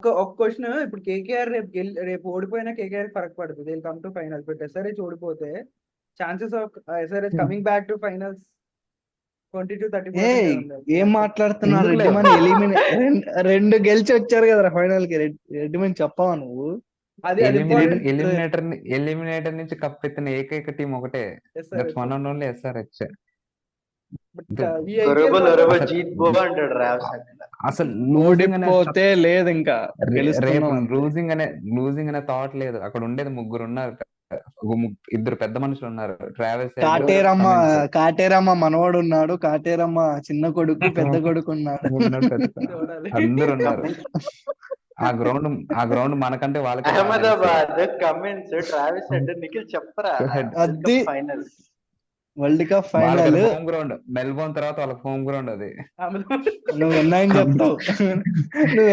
ఒక క్వశ్చన్, ఇప్పుడు కేకేఆర్ రేపు ఓడిపోయినా కేకేఆర్ ఫరక్ పడుతుంది, వీళ్ళు come to finals. But SRH ఓడిపోతే chances of SRH coming back to finals 20 to 30% ఉంది. ఏం మాట్లాడుతున్నారు? ఎందుకు రెడ్డి లేవు? మన రెండు గెలిచి వచ్చారు కదా ఫైనల్ కి. రెడ్డి మన చెప్పవా నువ్వు? అది ఇంపార్టెంట్. ఎలిమినేటర్ నుంచి కప్ ఎత్తిన ఏకైక టీం ఒకటే, that's one and only SRH. అసలు ఓడిపోతే లేదు ఇంకా రేపు గెలుస్తున్నాం. లూజింగ్ అనే థాట్ లేదు. అక్కడ ఉండేది ముగ్గురు ఉన్నారు, ఇద్దరు పెద్ద మనుషులు ఉన్నారు, ట్రావెల్స్, కాటేరమ్మ మనవాడు ఉన్నాడు, కాటేరమ్మ చిన్న కొడుకు పెద్ద కొడుకు ఉన్నాడు, అందరు ఉన్నారు. ఆ గ్రౌండ్ మనకంటే వాళ్ళకి Ahmedabad comments Travis head Nikhil చెప్పరా అది final world cup final. Home ground, Melbourne తర్వాత వాళ్ళకి హోమ్ గ్రౌండ్ అది. నువ్వు ఎన్నైనా చెప్తావు. నువ్వు